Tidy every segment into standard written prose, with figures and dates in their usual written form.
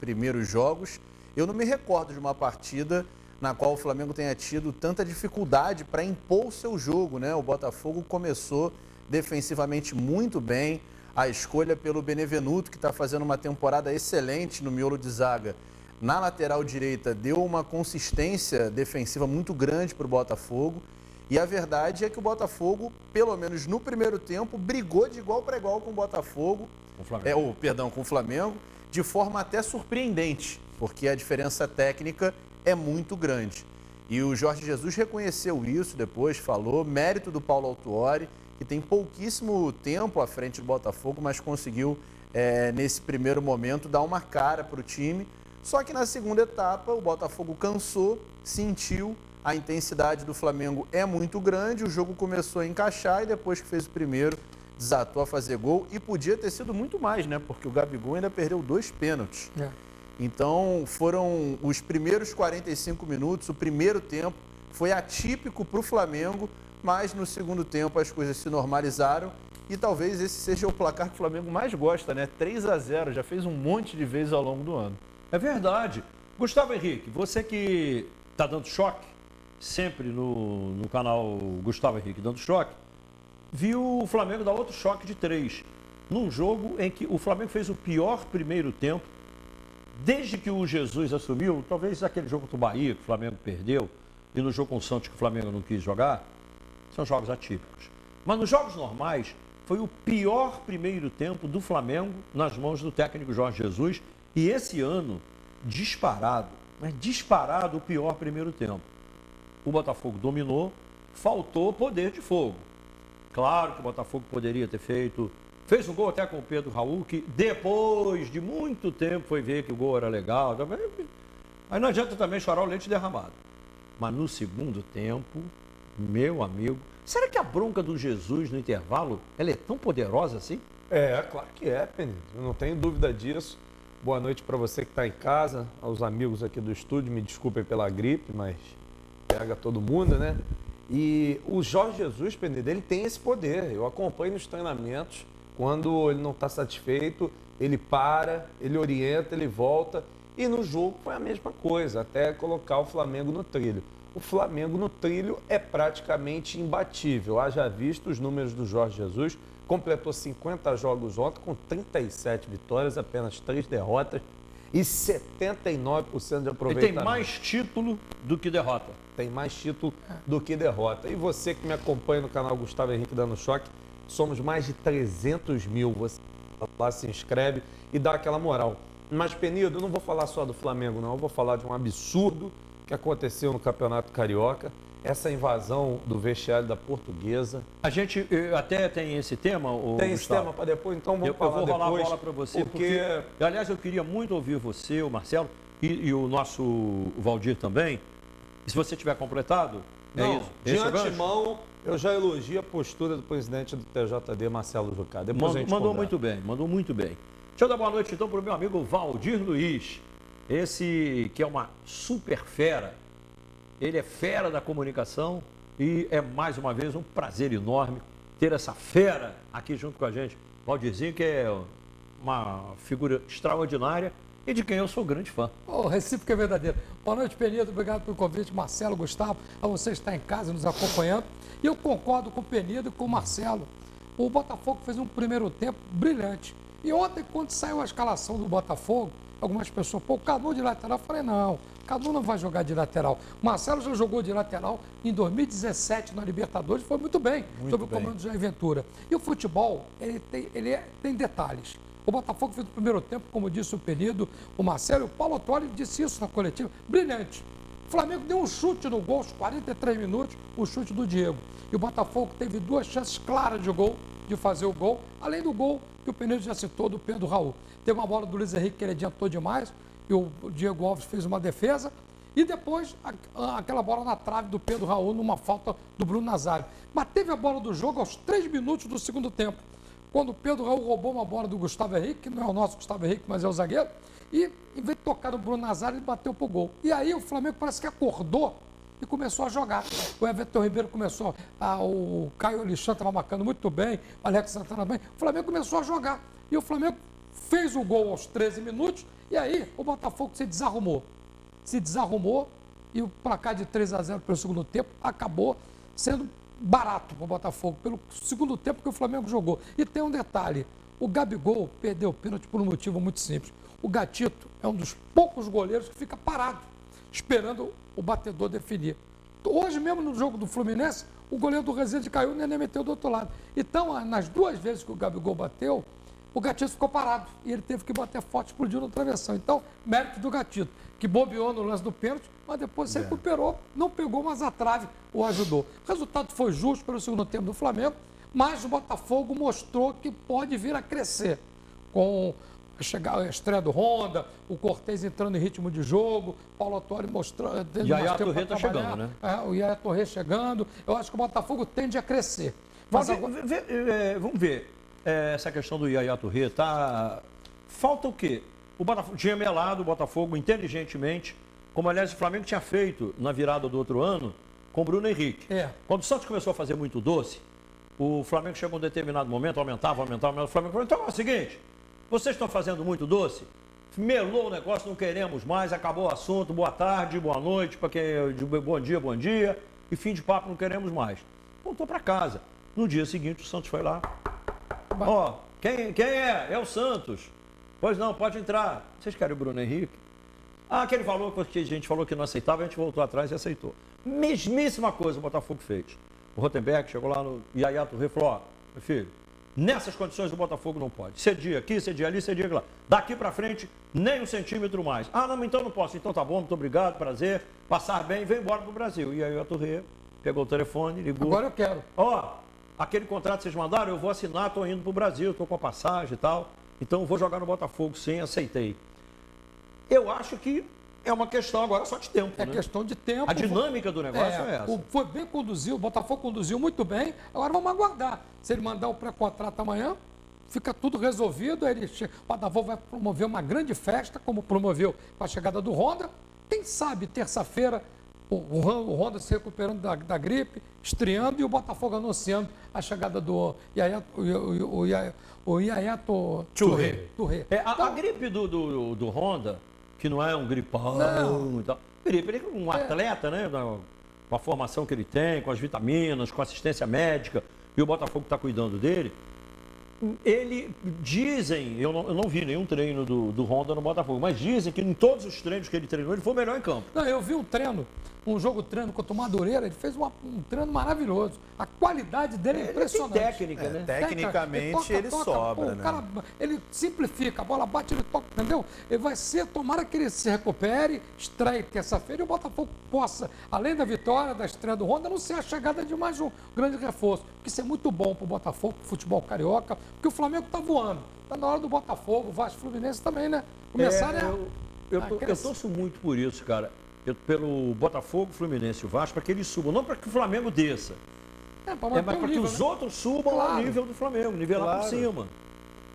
primeiros jogos, eu não me recordo de uma partida na qual o Flamengo tenha tido tanta dificuldade para impor o seu jogo, né? O Botafogo começou defensivamente muito bem, a escolha pelo Benevenuto, que está fazendo uma temporada excelente no miolo de zaga, na lateral direita, deu uma consistência defensiva muito grande para o Botafogo. E a verdade é que o Botafogo, pelo menos no primeiro tempo, brigou de igual para igual com o Botafogo, com o Flamengo, de forma até surpreendente, porque a diferença técnica é muito grande. E o Jorge Jesus reconheceu isso depois, falou, mérito do Paulo Autuori, que tem pouquíssimo tempo à frente do Botafogo, mas conseguiu, nesse primeiro momento, dar uma cara para o time. Só que na segunda etapa, o Botafogo cansou, sentiu, a intensidade do Flamengo é muito grande, o jogo começou a encaixar e depois que fez o primeiro, desatou a fazer gol e podia ter sido muito mais, né? Porque o Gabigol ainda perdeu 2 pênaltis. Então, foram os primeiros 45 minutos, o primeiro tempo foi atípico para o Flamengo, mas no segundo tempo as coisas se normalizaram e talvez esse seja o placar que o Flamengo mais gosta, né? 3-0, já fez um monte de vezes ao longo do ano. É verdade. Gustavo Henrique, você que está dando choque, sempre no canal Gustavo Henrique dando choque, viu o Flamengo dar outro choque de 3, num jogo em que o Flamengo fez o pior primeiro tempo, desde que o Jesus assumiu, talvez aquele jogo contra o Bahia, que o Flamengo perdeu, e no jogo com o Santos, que o Flamengo não quis jogar, são jogos atípicos. Mas nos jogos normais, foi o pior primeiro tempo do Flamengo nas mãos do técnico Jorge Jesus, e esse ano, disparado o pior primeiro tempo. O Botafogo dominou, faltou poder de fogo. Claro que o Botafogo poderia ter fez um gol até com o Pedro Raul, que depois de muito tempo foi ver que o gol era legal. Aí não adianta também chorar o leite derramado. Mas no segundo tempo, meu amigo, será que a bronca do Jesus no intervalo, ela é tão poderosa assim? Claro que é, Penido. Eu não tenho dúvida disso. Boa noite para você que está em casa, aos amigos aqui do estúdio, me desculpem pela gripe, mas pega todo mundo, né? E o Jorge Jesus, Penido, ele tem esse poder. Eu acompanho nos treinamentos, quando ele não está satisfeito, ele para, ele orienta, ele volta. E no jogo foi a mesma coisa, até colocar o Flamengo no trilho. O Flamengo no trilho é praticamente imbatível. Haja visto os números do Jorge Jesus, completou 50 jogos ontem com 37 vitórias, apenas 3 derrotas e 79% de aproveitamento. Ele tem mais título do que derrota. Tem mais título do que derrota. E você que me acompanha no canal Gustavo Henrique Dando Choque, somos mais de 300 mil. Você lá se inscreve e dá aquela moral. Mas, Penido, eu não vou falar só do Flamengo, não. Eu vou falar de um absurdo que aconteceu no Campeonato Carioca. Essa invasão do vestiário da Portuguesa. A gente até tem esse tema, tem Gustavo. Esse tema para depois, então vamos falar depois. Eu vou rolar a bola para você, porque... Aliás, eu queria muito ouvir você, o Marcelo, e o nosso Valdir também. Se você tiver completado, não, isso. De antemão, eu já elogio a postura do presidente do TJD, Marcelo Jucá. Depois a gente mandou muito bem, mandou muito bem. Deixa eu dar boa noite então para o meu amigo Valdir Luiz. Esse que é uma super fera. Ele é fera da comunicação e é mais uma vez um prazer enorme ter essa fera aqui junto com a gente. Valdirzinho, que é uma figura extraordinária e de quem eu sou grande fã. O recíproco é verdadeiro. Boa noite, Penido. Obrigado pelo convite, Marcelo, Gustavo, a você estar em casa nos acompanhando. E eu concordo com o Penido e com o Marcelo. O Botafogo fez um primeiro tempo brilhante. E ontem, quando saiu a escalação do Botafogo, algumas pessoas, o Cadu de lateral, eu falei, não, o Cadu não vai jogar de lateral. O Marcelo já jogou de lateral em 2017 na Libertadores, foi muito bem, sob o comando do Jair Ventura. E o futebol, ele tem detalhes. O Botafogo fez o primeiro tempo, como disse o Penido, o Marcelo, e o Paulo Autuori disse isso na coletiva, brilhante. O Flamengo deu um chute no gol aos 43 minutos, o chute do Diego. E o Botafogo teve 2 chances claras de gol, de fazer o gol, além do gol que o Penido já citou do Pedro Raul. Teve uma bola do Luiz Henrique que ele adiantou demais, e o Diego Alves fez uma defesa, e depois aquela bola na trave do Pedro Raul numa falta do Bruno Nazário. Mas teve a bola do jogo aos 3 minutos do segundo tempo, quando o Pedro Raul roubou uma bola do Gustavo Henrique, que não é o nosso Gustavo Henrique, mas é o zagueiro, e em vez de tocar no Bruno Nazário, ele bateu pro gol. E aí o Flamengo parece que acordou e começou a jogar. O Everton Ribeiro começou, o Caio Alexandre estava marcando muito bem, o Alex Santana bem, o Flamengo começou a jogar. E o Flamengo fez o gol aos 13 minutos E aí o Botafogo se desarrumou. E o placar de 3-0 pelo segundo tempo acabou sendo barato para o Botafogo, pelo segundo tempo que o Flamengo jogou. E tem um detalhe, o Gabigol perdeu o pênalti por um motivo muito simples. O Gatito é um dos poucos goleiros que fica parado, esperando o batedor definir. Hoje mesmo no jogo do Fluminense, o goleiro do Resende caiu e o Nenê meteu do outro lado. Então, nas duas vezes que o Gabigol bateu, o Gatito ficou parado e ele teve que bater forte, explodiu na travessão. Então, mérito do Gatito, que bobeou no lance do pênalti, mas depois se recuperou, não pegou, mas a trave o ajudou. O resultado foi justo pelo segundo tempo do Flamengo, mas o Botafogo mostrou que pode vir a crescer com a estreia do Honda, o Cortez entrando em ritmo de jogo, Paulo Autori mostrando... Yaya Touré está chegando, né? O Yaya Touré chegando. Eu acho que o Botafogo tende a crescer. Mas vamos ver essa questão do Yaya Touré. Falta o quê? O Botafogo tinha melado o Botafogo inteligentemente, como aliás o Flamengo tinha feito na virada do outro ano com o Bruno Henrique. Quando o Santos começou a fazer muito doce, o Flamengo chegou a um determinado momento, aumentava. O Flamengo falou, então é o seguinte, vocês estão fazendo muito doce, melou o negócio, não queremos mais, acabou o assunto, boa tarde, boa noite, bom dia, e fim de papo, não queremos mais. Voltou para casa. No dia seguinte, o Santos foi lá. Ó, quem é? É o Santos. Pois não, pode entrar. Vocês querem o Bruno Henrique? Aquele valor que a gente falou que não aceitava, a gente voltou atrás e aceitou. Mesmíssima coisa o Botafogo fez. O Rottenberg chegou lá no Yaya Touré e falou, ó, meu filho, nessas condições o Botafogo não pode. Cedia aqui, cedia ali, cedia lá. Daqui para frente, nem um centímetro mais. Ah, não, então não posso. Então tá bom, muito obrigado, prazer. Passar bem, vem embora pro Brasil. E aí o Touré pegou o telefone, ligou. Agora eu quero. Ó, aquele contrato que vocês mandaram, eu vou assinar, estou indo pro Brasil, estou com a passagem e tal. Então vou jogar no Botafogo, sim, aceitei. Eu acho que é uma questão agora só de tempo, né? Questão de tempo. A dinâmica do negócio é essa. Foi bem conduzido, o Botafogo conduziu muito bem. Agora vamos aguardar. Se ele mandar o pré-contrato amanhã, fica tudo resolvido. Aí o Botafogo vai promover uma grande festa, como promoveu com a chegada do Honda. Quem sabe, terça-feira, o Honda se recuperando da gripe, estreando, e o Botafogo anunciando a chegada do Yaya Touré. A gripe do Honda, que não é um gripão e tal. Gripe, ele é um atleta, né? Com a formação que ele tem, com as vitaminas, com a assistência médica, e o Botafogo está cuidando dele. Dizem, eu não vi nenhum treino do Honda no Botafogo, mas dizem que em todos os treinos que ele treinou, ele foi o melhor em campo. Não, eu vi um jogo treino contra o Madureira, ele fez um treino maravilhoso. A qualidade dele é impressionante. Tem técnica, né? Tecnicamente ele sobra, né? Cara, ele simplifica, a bola bate, ele toca, entendeu? Ele vai ser, tomara que ele se recupere, estreie terça-feira e o Botafogo possa, além da vitória, da estreia do Honda, não ser a chegada de mais um grande reforço. Porque isso é muito bom para o Botafogo, para o futebol carioca, porque o Flamengo está voando. Está na hora do Botafogo, o Vasco, Fluminense também, né? Começarem eu torço muito por isso, cara. Pelo Botafogo, Fluminense e o Vasco, para que eles subam, não para que o Flamengo desça. Mas para que os outros subam ao nível do Flamengo, nivelar por cima.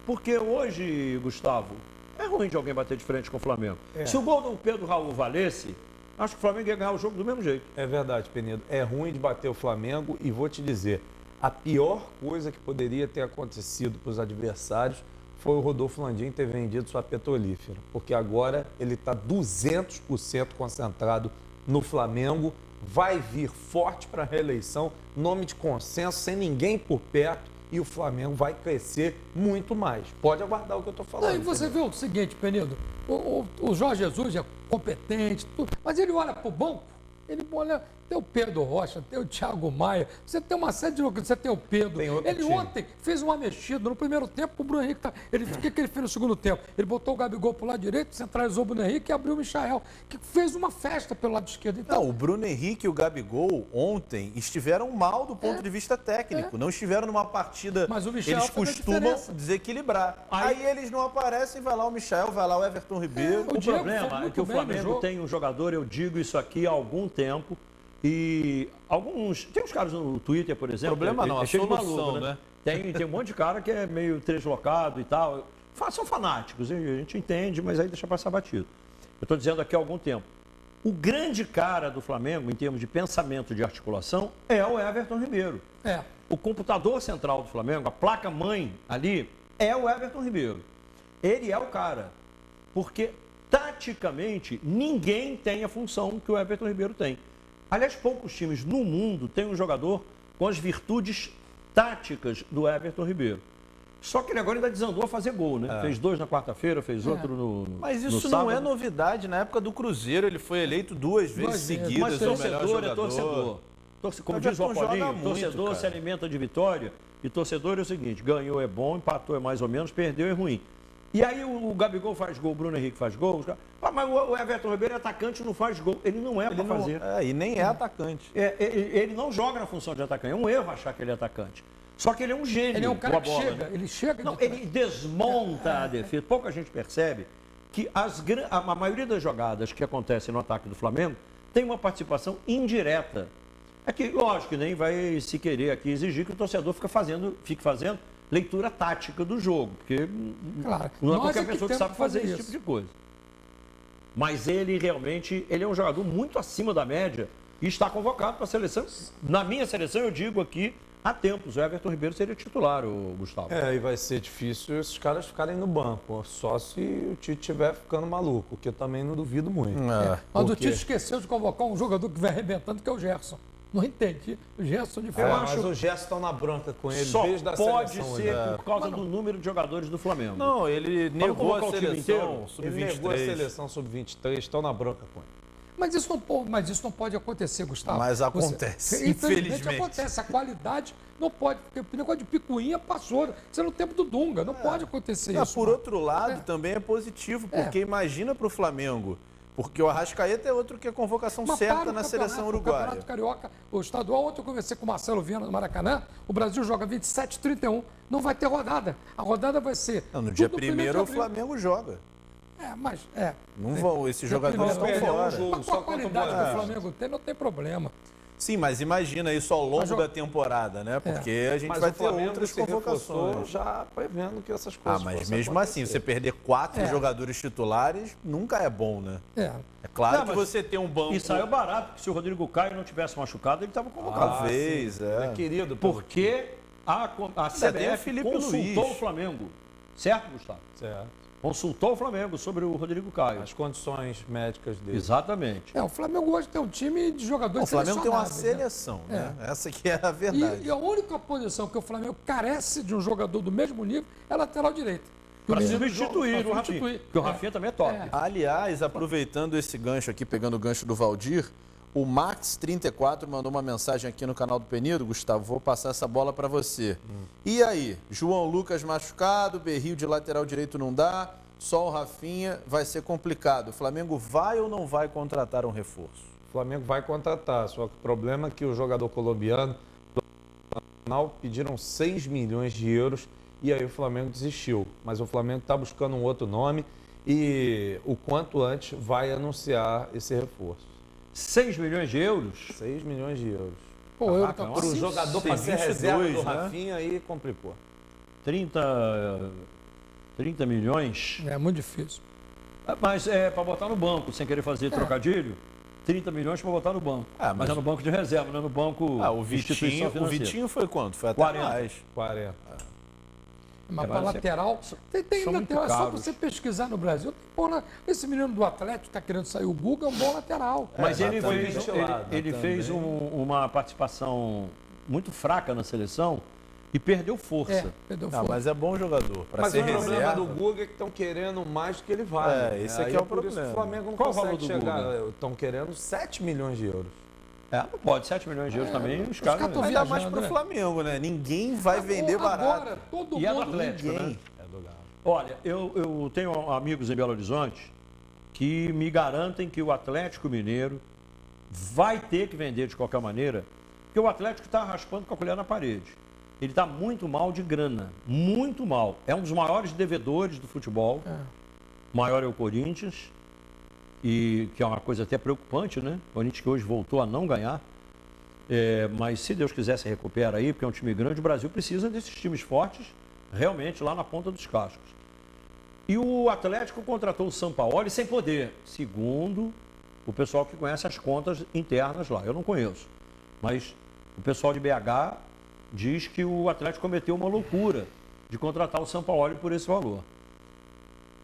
Porque hoje, Gustavo, é ruim de alguém bater de frente com o Flamengo. Se o gol do Pedro Raul valesse, acho que o Flamengo ia ganhar o jogo do mesmo jeito. É verdade, Penedo. É ruim de bater o Flamengo e vou te dizer, a pior coisa que poderia ter acontecido para os adversários foi o Rodolfo Landim ter vendido sua petrolífera, porque agora ele está 200% concentrado no Flamengo, vai vir forte para a reeleição, nome de consenso, sem ninguém por perto, e o Flamengo vai crescer muito mais. Pode aguardar o que eu estou falando. E você vê o seguinte, Penedo, o Jorge Jesus é competente, mas ele olha para o banco, ele olha... Tem o Pedro Rocha, tem o Thiago Maia, você tem uma série de jogadores, você tem o Pedro. Ele ontem fez uma mexida no primeiro tempo, o Bruno Henrique, o que ele fez no segundo tempo? Ele botou o Gabigol para o lado direito, centralizou o Bruno Henrique e abriu o Michael, que fez uma festa pelo lado esquerdo. Então, não, o Bruno Henrique e o Gabigol ontem estiveram mal do ponto de vista técnico, não estiveram numa partida, mas o Michael eles costumam desequilibrar. Aí eles não aparecem, vai lá o Michael, vai lá o Everton Ribeiro. O problema é que o Flamengo tem um jogador, eu digo isso aqui há algum tempo, e tem uns caras no Twitter, por exemplo. Problema não, a solução, né? Tem um monte de cara que é meio deslocado e tal. São fanáticos, a gente entende, mas aí deixa passar batido. Eu estou dizendo aqui há algum tempo. O grande cara do Flamengo, em termos de pensamento de articulação, é o Everton Ribeiro. O computador central do Flamengo, a placa-mãe ali, é o Everton Ribeiro. Ele é o cara. Porque taticamente, ninguém tem a função que o Everton Ribeiro tem. Aliás, poucos times no mundo têm um jogador com as virtudes táticas do Everton Ribeiro. Só que ele agora ainda desandou a fazer gol, né? Fez 2 na quarta-feira, fez outro no Mas no isso sábado. não é novidade. Na época do Cruzeiro, ele foi eleito 2 vezes seguidas Mas o melhor torcedor jogador. é torcedor. Como O diz o Everton joga Apolinho, muito, torcedor cara. se alimenta de vitória. E torcedor é o seguinte, ganhou é bom, empatou é mais ou menos, perdeu é ruim. E aí o Gabigol faz gol, o Bruno Henrique faz gol. Mas o Everton Ribeiro é atacante, não faz gol. Ele não é para fazer. E nem é atacante. Ele não joga na função de atacante. É um erro achar que ele é atacante. Só que ele é um gênio. Ele é um cara com a que bola, chega, né? ele chega... Não, de trás. ele desmonta a defesa. Pouca gente percebe que a maioria das jogadas que acontecem no ataque do Flamengo tem uma participação indireta. É que, lógico, que nem vai se querer aqui exigir que o torcedor fique fazendo leitura tática do jogo, porque Claro, não é nós qualquer é que pessoa que temos sabe que fazer fazer esse isso. tipo de coisa. Mas ele realmente, ele é um jogador muito acima da média e está convocado para a seleção. Na minha seleção, eu digo aqui, há tempos, o Everton Ribeiro seria titular, o Gustavo. E vai ser difícil esses caras ficarem no banco, só se o Tite estiver ficando maluco, o que eu também não duvido muito. Mas o Porque- Tite esqueceu de convocar um jogador que vai arrebentando, que é o Gerson. Não entendi. O Gerson de fora. Mas o Gerson está na branca com ele Só desde a pode seleção. ser né? por causa do número de jogadores do Flamengo. Não, ele negou a colocar o time seleção inteiro? Ele negou a sub-23. seleção sub-23, estão na branca com ele. Mas isso não pode acontecer, Gustavo. Mas acontece, infelizmente. acontece. A qualidade não pode. Porque o negócio de picuinha passou. Isso é no tempo do Dunga. Não pode acontecer isso. Por mano. outro lado, também é positivo, porque imagina para o Flamengo, porque o Arrascaeta é outro que é convocação Mas certa para o na campeonato, seleção o uruguaia. Campeonato Carioca, o estadual, ontem eu conversei com o Marcelo Viana no Maracanã, o Brasil joga 27-31, não vai ter rodada. A rodada vai ser... Não, no dia tudo 1º de o abril. Flamengo joga. Mas... Não vão, esses jogadores estão primeiro, fora. um jogo. Mas com só a contra o qualidade que o Botafogo. Flamengo tem, não tem problema. Sim, mas imagina isso ao longo Mas da temporada, né? Porque a gente Mas vai o ter Flamengo outras se reforçou convocações. já prevendo que essas coisas Mas fossem mesmo assim, acontecer. você perder 4 É. jogadores titulares nunca é bom, né? É. É claro Não, que mas- você tem um banco. E saiu barato, porque se o Rodrigo Caio não tivesse machucado, ele estava convocado. Talvez, Ele é é. querido. pelo Porque a tem o CBF Felipe consultou Luiz. o Flamengo. Certo, Gustavo? Certo. Consultou o Flamengo sobre o Rodrigo Caio. As condições médicas dele. Exatamente. O Flamengo hoje tem um time de jogadores O Flamengo tem uma selecionáveis, seleção, né? Essa que é a verdade. E a única posição que o Flamengo carece de um jogador do mesmo nível é lateral direito. E o Para menino substituir joga- o pra Rafinha. substituir. Porque o Rafinha também é top. Aliás, aproveitando esse gancho aqui, pegando o gancho do Valdir, o Max34 mandou uma mensagem aqui no canal do Penido. Gustavo, vou passar essa bola para você. E aí, João Lucas machucado, Berrio de lateral direito não dá, só o Rafinha, vai ser complicado. O Flamengo vai ou não vai contratar um reforço? O Flamengo vai contratar, só que o problema é que o jogador colombiano pediram 6 milhões de euros e aí o Flamengo desistiu. Mas o Flamengo está buscando um outro nome e o quanto antes vai anunciar esse reforço. 6 milhões de euros? 6 milhões de euros. Pô, eu Caraca, Para o Sim, jogador tem para ser 22, reserva do né? Rafinha, aí complicou. 30 milhões? É muito difícil. Mas é para botar no banco, sem querer fazer trocadilho. 30 milhões para botar no banco. Mas é no banco de reserva, não é no banco Ah, o de instituição Vitinho, o financeira. Vitinho foi quanto? Foi até 40. mais. 40. Mas É, para mas lateral, tem são muito lateral, é só caros. você pesquisar no Brasil. Esse menino do Atlético está querendo sair, o Guga é um bom lateral. Mas ele foi fez, ventilado, ele fez uma participação muito fraca na seleção e perdeu força. Perdeu Ah, fogo. mas é bom jogador. Para Mas ser o problema reserva. do Guga é que estão querendo mais do que ele vale. É, esse aqui é o por isso que problema. o Flamengo não Qual o valor consegue do chegar. Guga? Estão querendo 7 milhões de euros. Não pode, 7 milhões de euros também, os caras... caras tão Ainda mais viajando, pro né? Flamengo, né? Ninguém vai vender barato. Agora, todo E é do mundo... Atlético, Ninguém. né? É do Galo. Olha, eu tenho amigos em Belo Horizonte que me garantem que o Atlético Mineiro vai ter que vender de qualquer maneira, porque o Atlético está raspando com a colher na parede. Ele está muito mal de grana, muito mal. É um dos maiores devedores do futebol. O maior é o Corinthians, e que é uma coisa até preocupante, né? O Corinthians que hoje voltou a não ganhar. Mas se Deus quiser se recupera aí, porque é um time grande, o Brasil precisa desses times fortes realmente lá na ponta dos cascos. E o Atlético contratou o Sampaoli sem poder, segundo o pessoal que conhece as contas internas lá. Eu não conheço, mas o pessoal de BH diz que o Atlético cometeu uma loucura de contratar o Sampaoli por esse valor.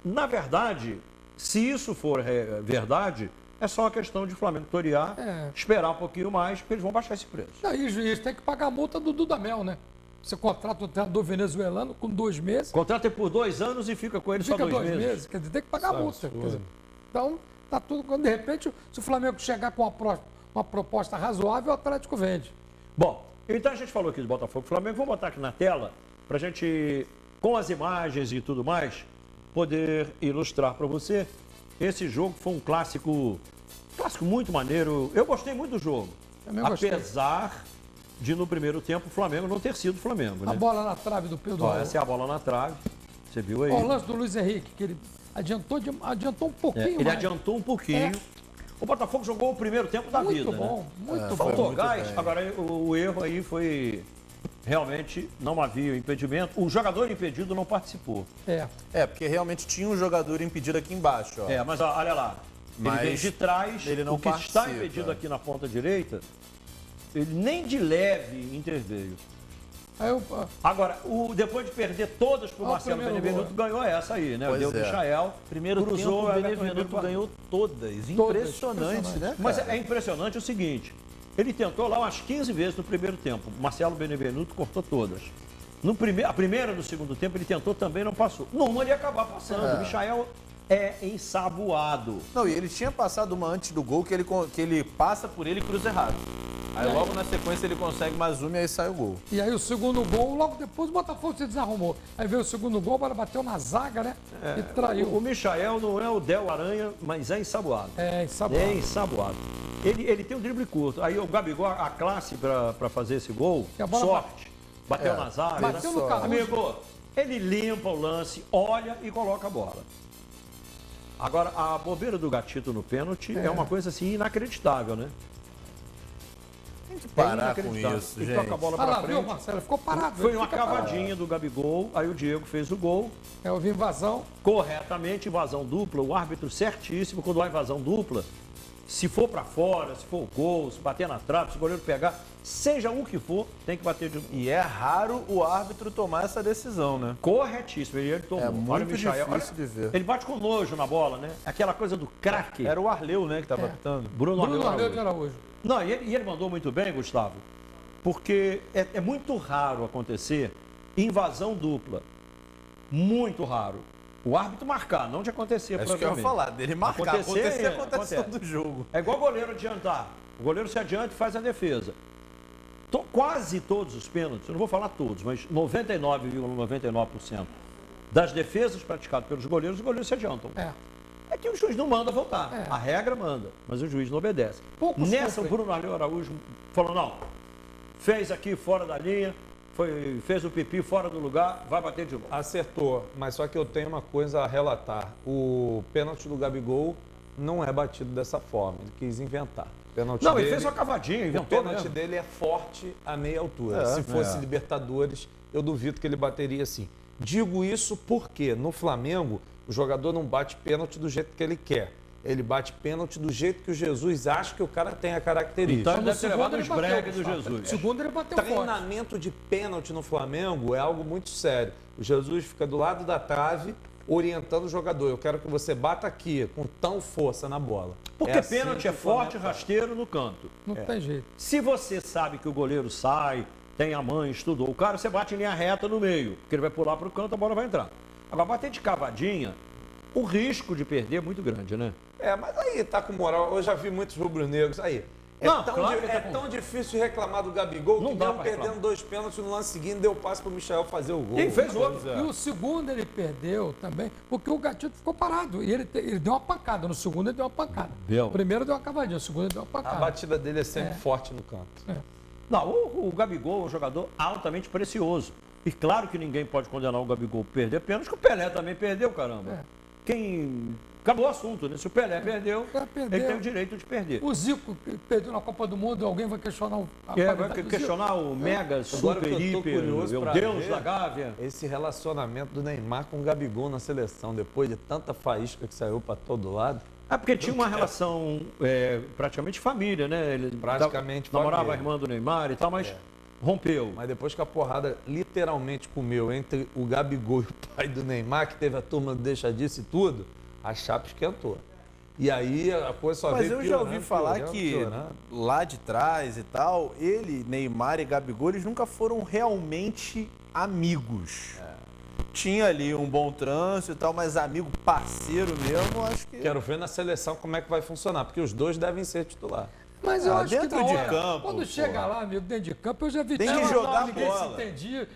Na verdade, Se isso for verdade, é só uma questão de Flamengo torear, esperar um pouquinho mais, porque eles vão baixar esse preço. Aí o juiz tem que pagar a multa do Dudamel, né? Você contrata o treinador venezuelano com 2 meses. Contrata ele por 2 anos e fica com ele só 2 meses. Quer dizer, tem que pagar a multa. Quer dizer, então, tá tudo. Quando de repente, se o Flamengo chegar com uma proposta razoável, o Atlético vende. Bom, então a gente falou aqui do Botafogo e Flamengo. Vamos botar aqui na tela para a gente, com as imagens e tudo mais, poder ilustrar para você. Esse jogo foi um clássico muito maneiro. Eu gostei muito do jogo. Apesar de, no primeiro tempo, o Flamengo não ter sido o Flamengo, né? A bola na trave do Pedro. Essa é a bola na trave. Você viu aí? O lance do Luiz Henrique, que ele adiantou um pouquinho mais. Ele adiantou um pouquinho. O Botafogo jogou o primeiro tempo da vida, bom, né? Muito bom. Faltou gás. Bem. Agora, o erro aí foi... Realmente não havia impedimento. O jogador impedido não participou. Porque realmente tinha um jogador impedido aqui embaixo. Ó. Mas olha lá. Ele vem de trás, ele não o que está impedido aqui na ponta direita, ele nem de leve interveio. Agora, depois de perder todas para o Marcelo Benevenuto, ganhou essa aí, né? Deu o Michael. Primeiro cruzou, o Benevenuto ganhou todas. Impressionante, né? Mas é impressionante o seguinte. Ele tentou lá umas 15 vezes no primeiro tempo. O Marcelo Benevenuto cortou todas. A primeira no segundo tempo ele tentou também, não passou. Numa ele ia acabar passando. O Michael é ensaboado. Não, e ele tinha passado uma antes do gol que ele passa por ele e cruza errado. Aí logo na sequência ele consegue mais uma e aí sai o gol. E aí o segundo gol, logo depois o Botafogo se desarrumou. Aí veio o segundo gol, a bola bateu na zaga, né? E traiu. O Michael não é o Del Aranha, mas é ensaboado. É ensaboado. É ensaboado. Ele tem um drible curto. Aí o Gabigol, a classe para fazer esse gol, sorte. Bateu na zaga. Bateu no carro. Amigo, ele limpa o lance, olha e coloca a bola. Agora, a bobeira do Gatito no pênalti é uma coisa assim inacreditável, né? Tem que parar com isso, ele gente. toca a bola pra frente. Viu, Marcelo? Ficou parado. Foi uma cavadinha do Gabigol, aí o Diego fez o gol. Houve invasão. Corretamente, invasão dupla, o árbitro certíssimo, quando há invasão dupla, se for pra fora, se for gol, se bater na trave, se o goleiro pegar, seja o que for, tem que bater de novo. E é raro o árbitro tomar essa decisão, né? Corretíssimo, ele tomou. É muito difícil de ver. Ele bate com nojo na bola, né? Aquela coisa do craque. Era o Arleu, né, que estava apitando. Bruno Arleu de Araújo. Não, e ele mandou muito bem, Gustavo, porque é muito raro acontecer invasão dupla. Muito raro. O árbitro marcar, não de acontecer, provavelmente. Acho que eu ia falar, dele marcar, acontecer acontece do jogo. É igual o goleiro adiantar. O goleiro se adianta e faz a defesa. Quase todos os pênaltis, eu não vou falar todos, mas 99,99% das defesas praticadas pelos goleiros, os goleiros se adiantam. É que o juiz não manda voltar. A regra manda, mas o juiz não obedece. Nessa, o Bruno Araújo falou, não, fez aqui fora da linha, fez o pipi fora do lugar, vai bater de novo. Acertou, mas só que eu tenho uma coisa a relatar. O pênalti do Gabigol não é batido dessa forma, ele quis inventar. Ele fez uma cavadinha, inventou. O pênalti dele é forte a meia altura. Se fosse Libertadores, eu duvido que ele bateria assim. Digo isso porque no Flamengo o jogador não bate pênalti do jeito que ele quer. Ele bate pênalti do jeito que o Jesus acha que o cara tem a característica. Então ele deve ter levado os bregues do Jesus. Segundo ele bateu Treinamento de pênalti no Flamengo é algo muito sério. O Jesus fica do lado da trave, orientando o jogador. Eu quero que você bata aqui, com tão força na bola. Porque assim pênalti é forte, rasteiro no canto. Não tem jeito. Se você sabe que o goleiro sai, tem a mãe, estudou o cara, você bate em linha reta no meio, porque ele vai pular para o canto, a bola vai entrar. Agora, bater de cavadinha, o risco de perder é muito grande, né? Mas aí tá com moral. Eu já vi muitos rubro-negros. Aí. Tão difícil reclamar do Gabigol que mesmo perdendo 2 pênaltis no lance seguinte, deu passe pro Michael fazer o gol. Quem fez o outro? E o segundo ele perdeu também, porque o Gatito ficou parado. E ele deu uma pancada. No segundo ele deu uma pancada. O primeiro deu uma cavadinha, o segundo ele deu uma pancada. A batida dele é sempre forte no canto. Não, o Gabigol é um jogador altamente precioso. E claro que ninguém pode condenar o Gabigol por perder pênalti, que o Pelé também perdeu, caramba. Acabou o assunto, né? Se o Pelé perdeu, ele tem o direito de perder. O Zico perdeu na Copa do Mundo, alguém vai questionar vai questionar o mega, super, hiper, o Deus da Gávea. Esse relacionamento do Neymar com o Gabigol na seleção, depois de tanta faísca que saiu para todo lado. Porque tinha uma relação praticamente família, né? Ele praticamente namorava a irmã do Neymar e tal, mas rompeu. Mas depois que a porrada literalmente comeu entre o Gabigol e o pai do Neymar, que teve a turma do Deixa Disso e tudo, a chapa esquentou. E aí a coisa só Mas veio eu já ouvi piorando, falar piorando, que piorando. lá de trás e tal, ele, Neymar e Gabigol, eles nunca foram realmente amigos. Tinha ali um bom trânsito e tal, mas amigo, parceiro mesmo, acho que... Quero ver na seleção como é que vai funcionar, porque os dois devem ser titular. Mas eu acho que dentro na de hora, campo, quando chega porra. lá, amigo, dentro de campo, eu já vi Tem que time jogar ninguém bola. se entendia,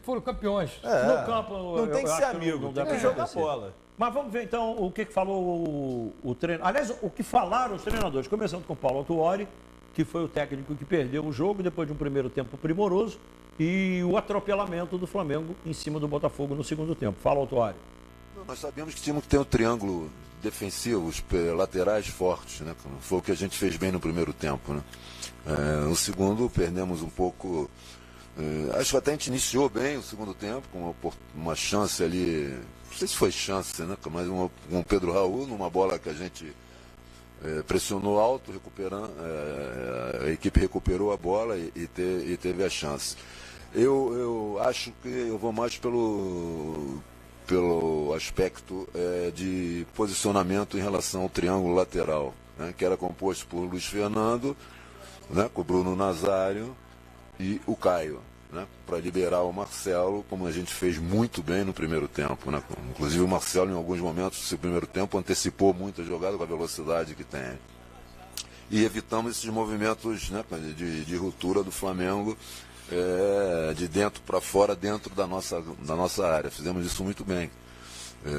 foram campeões. No campo, Não tem que eu ser acho amigo, não tem deve que jogar acontecer. bola. Mas vamos ver então o que falou o treinador. Aliás, o que falaram os treinadores, começando com o Paulo Autuori, que foi o técnico que perdeu o jogo depois de um primeiro tempo primoroso e o atropelamento do Flamengo em cima do Botafogo no segundo tempo. Fala, Autuori. Nós sabíamos que tínhamos que ter um triângulo defensivo, os laterais fortes, né? Foi o que a gente fez bem no primeiro tempo, né? No segundo, perdemos um pouco. Acho que até a gente iniciou bem o segundo tempo, com uma chance ali. Não sei se foi chance, né? Mas com o Pedro Raul, numa bola que a gente pressionou alto, recuperando, a equipe recuperou a bola e teve a chance. Eu acho que eu vou mais pelo aspecto de posicionamento em relação ao triângulo lateral, né, que era composto por Luiz Fernando, né, com o Bruno Nazário e o Caio, né, para liberar o Marcelo, como a gente fez muito bem no primeiro tempo. Né, inclusive o Marcelo, em alguns momentos do seu primeiro tempo, antecipou muito a jogada com a velocidade que tem. E evitamos esses movimentos, né, de ruptura do Flamengo, de dentro para fora, dentro da nossa área. Fizemos isso muito bem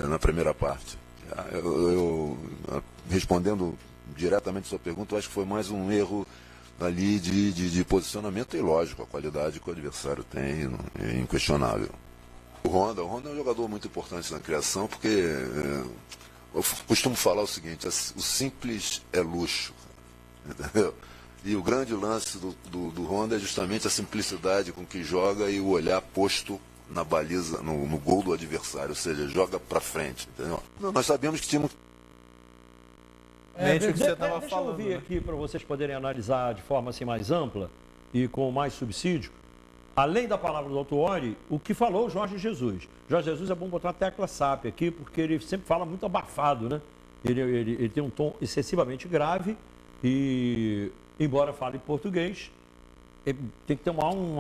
na primeira parte. Respondendo diretamente a sua pergunta, eu acho que foi mais um erro ali de posicionamento e, lógico, a qualidade que o adversário tem é inquestionável. O Honda é um jogador muito importante na criação, porque eu costumo falar o seguinte: o simples é luxo, entendeu? E o grande lance do Honda é justamente a simplicidade com que joga e o olhar posto na baliza, no gol do adversário, ou seja, joga para frente, entendeu? Nós sabíamos que tínhamos... O que você estava Deixa eu falando, ouvir né? aqui para vocês poderem analisar de forma assim mais ampla e com mais subsídio. Além da palavra do Autuori, o que falou o Jorge Jesus. Jorge Jesus é bom botar a tecla SAP aqui, porque ele sempre fala muito abafado, né? Ele tem um tom excessivamente grave e, embora fale em português, ele tem que tomar um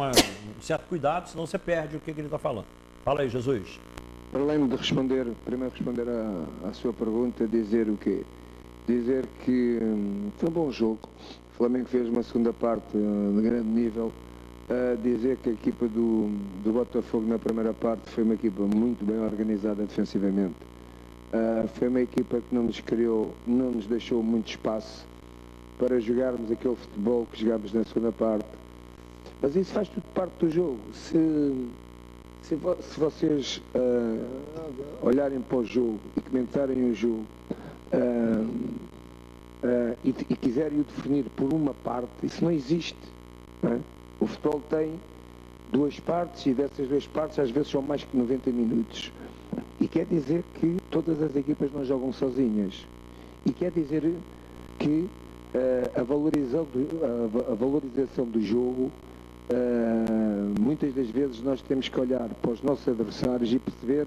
certo cuidado, senão você perde o que ele está falando. Fala aí, Jesus. Para além de primeiro responder à sua pergunta, dizer o quê? Dizer que foi um bom jogo. O Flamengo fez uma segunda parte de grande nível. Dizer que a equipa do Botafogo na primeira parte foi uma equipa muito bem organizada defensivamente. Foi uma equipa que não nos deixou muito espaço para jogarmos aquele futebol que jogámos na segunda parte. Mas isso faz tudo parte do jogo. Se vocês olharem para o jogo e comentarem o jogo e quiserem o definir por uma parte, isso não existe. Não é? O futebol tem duas partes e dessas duas partes às vezes são mais que 90 minutos. E quer dizer que todas as equipas não jogam sozinhas. E quer dizer que a valorização do jogo, muitas das vezes nós temos que olhar para os nossos adversários e perceber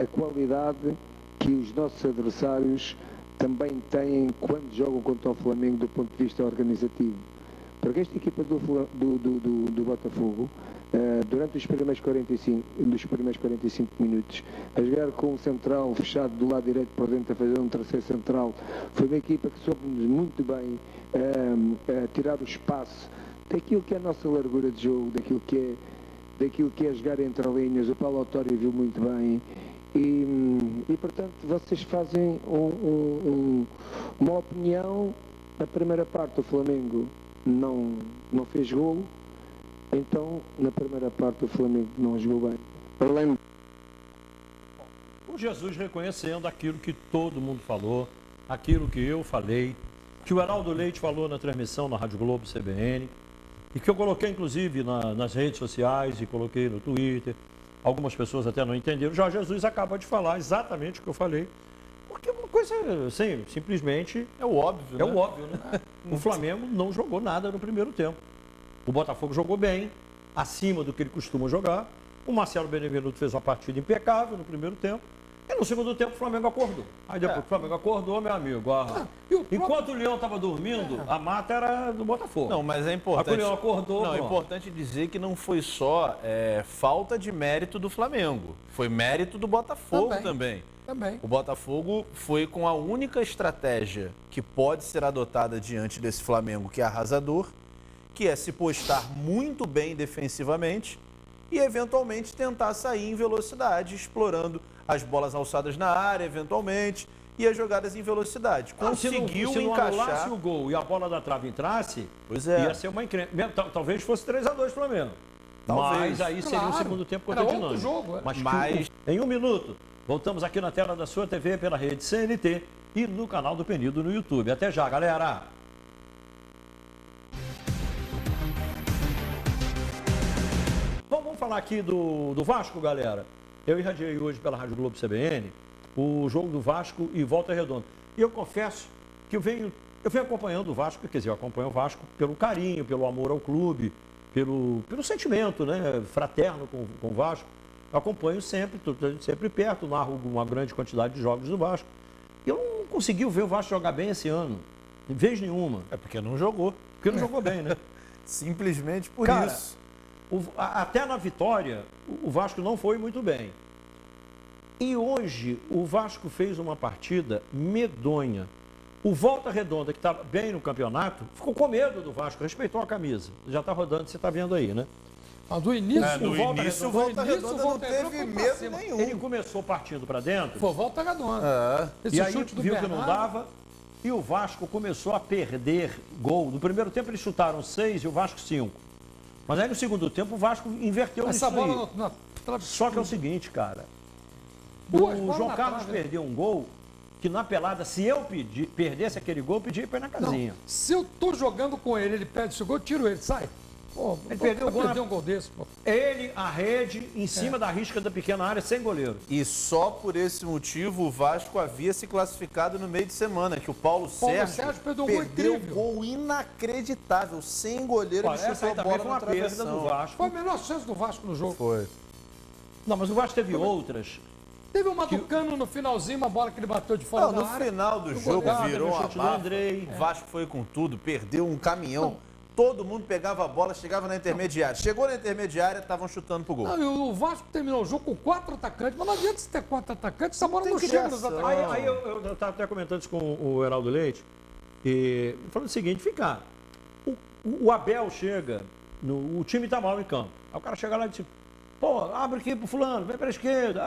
a qualidade que os nossos adversários também têm quando jogam contra o Flamengo do ponto de vista organizativo. Porque esta equipa do Botafogo, durante os primeiros 45 minutos, a jogar com um central fechado do lado direito para dentro, a fazer um terceiro central, foi uma equipa que soube-nos muito bem tirar o espaço daquilo que é a nossa largura de jogo, daquilo que é jogar entre linhas. O Paulo Autuori viu muito bem. E portanto, vocês fazem uma opinião. Na primeira parte, o Flamengo não fez golo, então na primeira parte o Flamengo não jogou bem. Além... O Jesus reconhecendo aquilo que todo mundo falou, aquilo que eu falei, que o Heraldo Leite falou na transmissão na Rádio Globo CBN, e que eu coloquei inclusive nas redes sociais e coloquei no Twitter. Algumas pessoas até não entenderam. O Jorge Jesus acaba de falar exatamente o que eu falei. Porque uma coisa, assim, simplesmente... É o óbvio, É o óbvio, né? O Flamengo não jogou nada no primeiro tempo. O Botafogo jogou bem, acima do que ele costuma jogar. O Marcelo Benevenuto fez uma partida impecável no primeiro tempo. E E no segundo tempo o Flamengo acordou. Aí depois que o Flamengo acordou, meu amigo, enquanto o Leão estava dormindo, a mata era do Botafogo. Não, mas é importante. Aí o Leão acordou. Não, é importante dizer que não foi só falta de mérito do Flamengo. Foi mérito do Botafogo também. O Botafogo foi com a única estratégia que pode ser adotada diante desse Flamengo, que é arrasador, que é se postar muito bem defensivamente e, eventualmente, tentar sair em velocidade, explorando as bolas alçadas na área, eventualmente, e as jogadas em velocidade. Conseguiu se não encaixar... anulasse o gol e a bola da trave entrasse, Pois é. ia ser uma encrenca. Talvez fosse 3-2 Flamengo. Talvez. Mas aí seria um segundo tempo contra Era a outro Dinâmica. jogo. Mas... Em 1 minuto, voltamos aqui na tela da sua TV pela rede CNT e no canal do Penido no YouTube. Até já, galera! Vamos falar aqui do Vasco, galera. Eu irradiei hoje pela Rádio Globo CBN o jogo do Vasco e Volta Redonda. E eu confesso que eu venho acompanhando o Vasco, quer dizer, eu acompanho o Vasco pelo carinho, pelo amor ao clube, pelo sentimento, né, fraterno com o Vasco. Eu acompanho sempre, estou sempre perto, narro uma grande quantidade de jogos do Vasco. E eu não consegui ver o Vasco jogar bem esse ano, em vez nenhuma. É porque não jogou. Porque não jogou bem, né? Simplesmente por Cara, isso. Até na vitória, o Vasco não foi muito bem. E hoje, o Vasco fez uma partida medonha. O Volta Redonda, que estava bem no campeonato, ficou com medo do Vasco, respeitou a camisa. Já está rodando, você está vendo aí, né? Mas do início, No início, o Volta Redonda não teve medo cima. nenhum. Ele começou partindo para dentro. Foi Volta Redonda. E aí viu que não dava. E o Vasco começou a perder gol. No primeiro tempo eles chutaram 6 e o Vasco 5. Mas aí no segundo tempo o Vasco inverteu Essa isso bola aí. Só que é o seguinte, cara. Duas O bolas João na Carlos trave. perdeu um gol que na pelada, se eu perdesse aquele gol, eu pedia para ir na casinha. Não, se eu tô jogando com ele, ele perde esse gol, eu tiro ele, sai. Pô, Ele perdeu o gol um gol desse, pô. Ele, a rede, em cima da risca da pequena área, sem goleiro. E só por esse motivo o Vasco havia se classificado no meio de semana, que o Paulo Sérgio perdeu um gol incrível. gol inacreditável, sem goleiro, ele Essa chutou aí a também bola foi na uma perda travessão. do Vasco. Foi a menor chance do Vasco no jogo. Foi. Não, mas o Vasco teve outras. Teve uma do Cano no finalzinho, uma bola que ele bateu de fora Não, da no área. final do jogo goleado, virou no uma chute do bafa. Andrei. O Vasco foi com tudo, perdeu um caminhão. Todo mundo pegava a bola, chegava na intermediária. Chegou na intermediária, estavam chutando pro gol. Não, e o Vasco terminou o jogo com 4 atacantes, mas não adianta você ter 4 atacantes, essa bola tem não chega nos criação. atacantes. Aí eu estava até comentando isso com o Heraldo Leite, e falando o seguinte, o Abel chega, o time tá mal em campo. Aí o cara chega lá e diz, pô, abre aqui pro fulano, vem pra esquerda.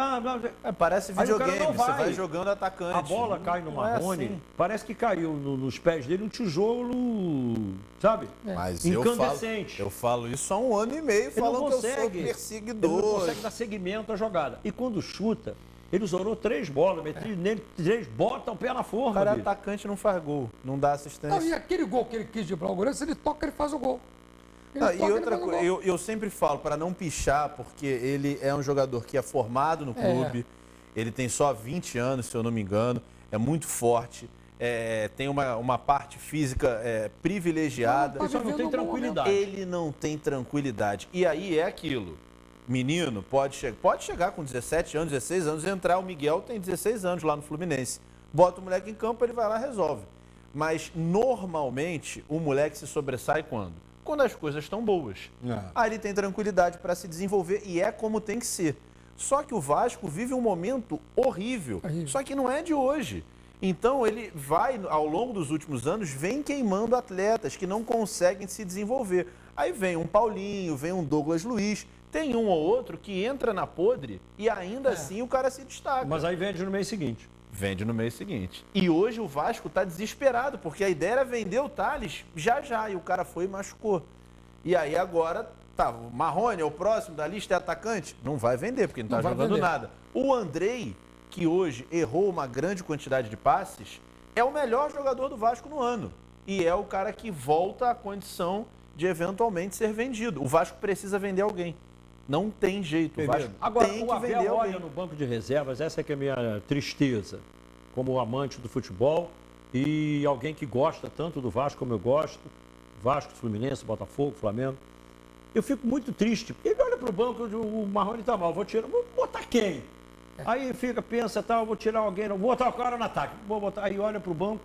Parece Aí o cara videogame, não você vai. vai jogando atacante. A bola cai no Não é Marrone, assim. parece que caiu nos pés dele um tijolo, sabe? Mas Incandescente. eu falo isso há 1 ano e meio, Ele não falando que eu sou consegue. perseguidor. Ele não consegue dar seguimento à jogada. E quando chuta, ele zorou 3 bolas, meteu nele 3, bota o pé na O forma. cara é bicho. atacante, não faz gol, não dá Não, assistência. e aquele gol que ele quis driblar o goleiro, se ele toca, ele faz o gol. Ele Ah, toca, e ele outra faz o coisa, gol. eu sempre falo para não pichar, porque ele é um jogador que é formado no clube, ele tem só 20 anos, se eu não me engano, é muito forte, tem uma parte física privilegiada. Ele só não tem tranquilidade. Ele não tem tranquilidade. E aí é aquilo. Menino pode chegar com 17 anos, 16 anos, entrar. O Miguel tem 16 anos lá no Fluminense. Bota o moleque em campo, ele vai lá e resolve. Mas normalmente o moleque se sobressai quando? Quando as coisas estão boas. Aí ele tem tranquilidade para se desenvolver e é como tem que ser. Só que o Vasco vive um momento horrível. Só que não é de hoje. Então ele vai, ao longo dos últimos anos, vem queimando atletas que não conseguem se desenvolver. Aí vem um Paulinho, vem um Douglas Luiz, tem um ou outro que entra na podre e ainda assim o cara se destaca. Mas aí vende no mês seguinte. Vende no mês seguinte. E hoje o Vasco está desesperado, porque a ideia era vender o Thales já, e o cara foi e machucou. E aí agora, o Marrone é o próximo da lista, é atacante? Não vai vender, porque não está jogando nada. O Andrei, que hoje errou uma grande quantidade de passes, é o melhor jogador do Vasco no ano. E é o cara que volta à condição de eventualmente ser vendido. O Vasco precisa vender alguém. Não tem jeito. O Vasco Agora, tem o que Abel vender olha alguém. no banco de reservas, essa é que é a minha tristeza, como amante do futebol e alguém que gosta tanto do Vasco como eu gosto, Vasco, Fluminense, Botafogo, Flamengo. Eu fico muito triste. Ele olha para o banco, o Marrone está mal, vou botar quem? Aí fica, pensa, tá, eu vou tirar alguém, vou botar o cara no ataque. Vou botar, aí olha pro banco.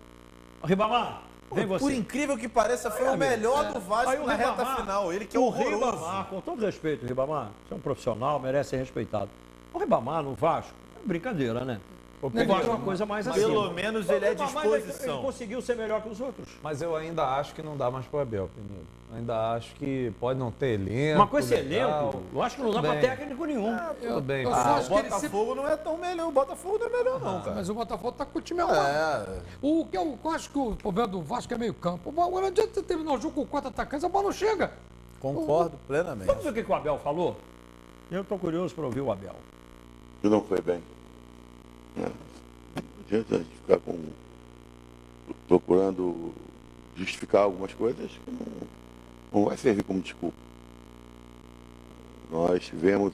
Ribamar, vem você. Por incrível que pareça, foi o melhor do Vasco na reta final. Ele que é o horroroso. Ribamar, com todo respeito, Ribamar, você é um profissional, merece ser respeitado. O Ribamar no Vasco, é brincadeira, né? O Vasco é uma coisa mais assim. Pelo menos ele é Ele disposição. conseguiu ser melhor que os outros. Mas eu ainda acho que não dá mais pro Abel, Penido. Ainda acho que pode não ter elenco. Uma coisa legal. elenco, eu acho que não dá pra técnico nenhum. Tudo bem. eu só Ah, acho o que ele Botafogo não é tão melhor. O Botafogo não é melhor, não, cara. Mas o Botafogo tá com o time arrumado. O que eu acho que o problema do Vasco é meio campo. Não adianta você terminar o jogo com 4 atacantes, a bola não chega. Concordo plenamente. Vamos ver o que o Abel falou? Eu estou curioso para ouvir o Abel. Que não foi bem. Não adianta a gente ficar procurando justificar algumas coisas que não vai servir como desculpa. Nós tivemos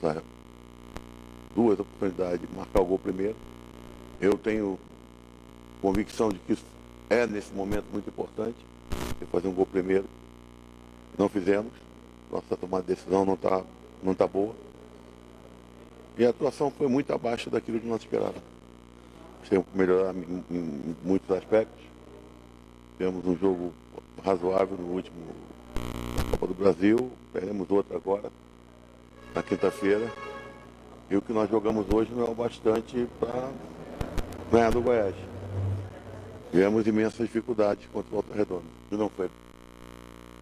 duas oportunidades de marcar o gol primeiro. Eu tenho convicção de que isso é, nesse momento, muito importante, de fazer um gol primeiro. Não fizemos. Nossa tomada de decisão não tá boa. E a atuação foi muito abaixo daquilo que nós esperávamos. Temos que melhorar em muitos aspectos. Temos um jogo razoável no último Copa do Brasil. Teremos outro agora, na quinta-feira. E o que nós jogamos hoje não é o bastante para ganhar do Goiás. Tivemos imensas dificuldades contra o Volta Redonda. E não foi.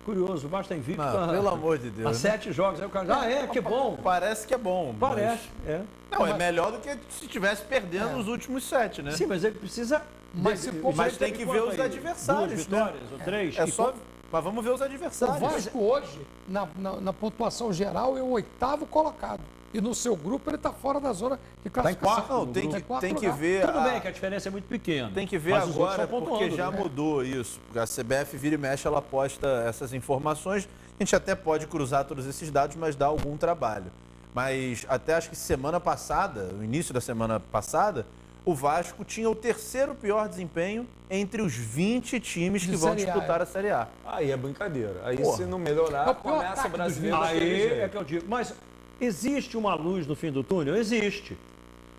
Curioso, o Vasco está invicto. Pelo amor de Deus. Há 7 jogos. Aí o cara, que bom. Parece que é bom. Parece, é. Não, é melhor do que se estivesse perdendo os últimos 7, né? Sim, mas ele precisa... Mas tem que ver os adversários, 2 vitórias ou 3? É só... Mas vamos ver os O adversários. Vasco hoje, na pontuação geral, é o 8º colocado. E no seu grupo ele está fora da zona de classificação. Não, tem que ver... Tudo bem que a diferença é muito pequena. Tem que ver mas os outros agora, estão porque pontuando, já né? mudou isso. A CBF vira e mexe, ela posta essas informações. A gente até pode cruzar todos esses dados, mas dá algum trabalho. Mas até acho que semana passada, no início da semana passada, o Vasco tinha o 3º pior desempenho entre os 20 times que vão disputar a Série A. Aí é brincadeira. Aí Porra. se não melhorar, começa o ataque brasileiro. Aí é que eu digo. Mas existe uma luz no fim do túnel? Existe.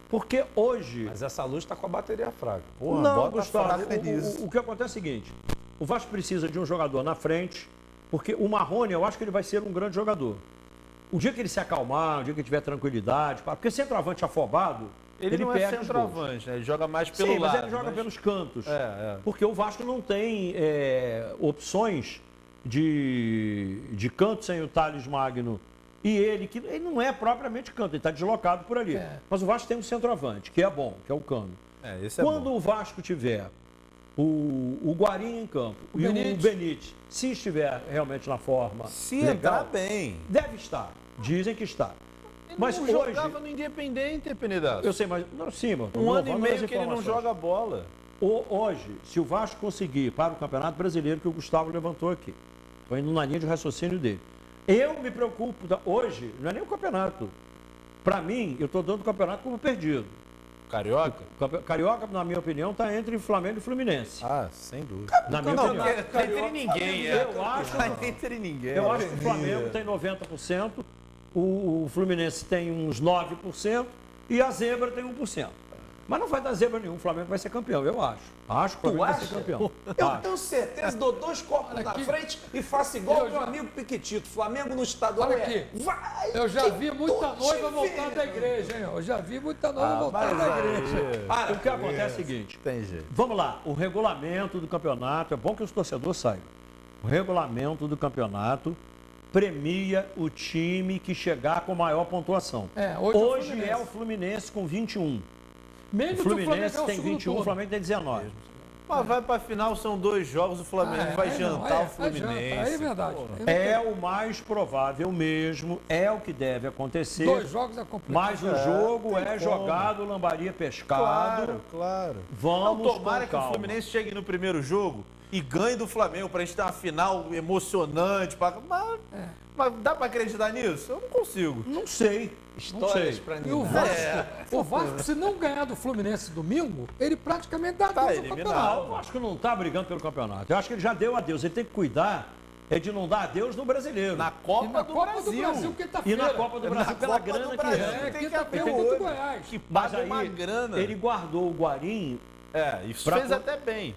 Porque hoje... Mas essa luz está com a bateria fraca. Porra, não, bota Gustavo, fraca nisso. o que acontece é o seguinte, o Vasco precisa de um jogador na frente, porque o Marrone, eu acho que ele vai ser um grande jogador. O dia que ele se acalmar, o dia que ele tiver tranquilidade, porque centroavante afobado, ele não perde é os centroavante, né? Ele joga mais pelo Sim, lado. mas ele joga pelos cantos. É. Porque o Vasco não tem opções de canto sem o Thales Magno. E ele não é propriamente canto, ele está deslocado por ali. Mas o Vasco tem um centroavante, que é bom, que é o Cano. Esse é Quando bom. o Vasco tiver o Guarim em campo e o Benítez, se estiver realmente na forma Se legal, entrar bem. deve estar. Dizem que está. Mas não hoje... jogava no Independente, Penedaço. Eu sei, mas... Não, sim, mano. Um ano e meio que ele não joga bola. Hoje, se o Vasco conseguir para o Campeonato Brasileiro, que o Gustavo levantou aqui, estou indo na linha de raciocínio dele. Eu me preocupo, hoje, não é nem o campeonato. Para mim, eu estou dando o campeonato como perdido. Carioca? Carioca, na minha opinião, está entre Flamengo e Fluminense. Ah, sem dúvida. Na minha opinião. Tá entre ninguém, Eu acho, Tá entre ninguém. eu acho que o Flamengo tem 90%, o Fluminense tem uns 9% e a Zebra tem 1%. Mas não vai dar zebra nenhum, o Flamengo vai ser campeão, eu acho. Acho que o Flamengo vai ser campeão. Eu tenho certeza, dou 2 copos na frente e faço igual o meu amigo Piquetito. Flamengo no estadual Olha aqui, vai! eu já vi muita tô noiva te voltar vendo. da igreja, hein? Eu já vi muita noiva voltar da igreja. O que acontece é o seguinte, Tem jeito. vamos lá, o regulamento do campeonato, é bom que os torcedores saibam. O regulamento do campeonato premia o time que chegar com maior pontuação. Hoje é o Fluminense com 21. Mesmo O Fluminense é o tem segundo 21, o turno. Flamengo tem 19. Mas vai pra final, são 2 jogos, o Flamengo vai jantar o Fluminense. Aí é verdade. É o mais provável mesmo, é o que deve acontecer. 2 jogos é complicado. Mas o jogo tem é como. jogado, lambaria pescado. Claro. Vamos Não, tomara com que o calma. Fluminense chegue no primeiro jogo e ganhe do Flamengo pra gente ter uma final emocionante. Mas dá pra acreditar nisso? Eu não consigo. Não sei. Histórias sei. pra E o ninguém. Vasco, se não ganhar do Fluminense domingo, ele praticamente dá Tá adeus ao eliminado. campeonato. Eu acho que não está brigando pelo campeonato. Eu acho que ele já deu adeus. Ele tem que cuidar é de não dar adeus no brasileiro. Na Copa, E na do, Copa Brasil. do Brasil, E quinta-feira. na Copa do Brasil, pela Copa do grana que Brasil, é. tem que Quinta-feira haver contra o outro. Goiás. Que Mas paga uma aí, grana. ele guardou o Guarim. E Pra fez co- até bem.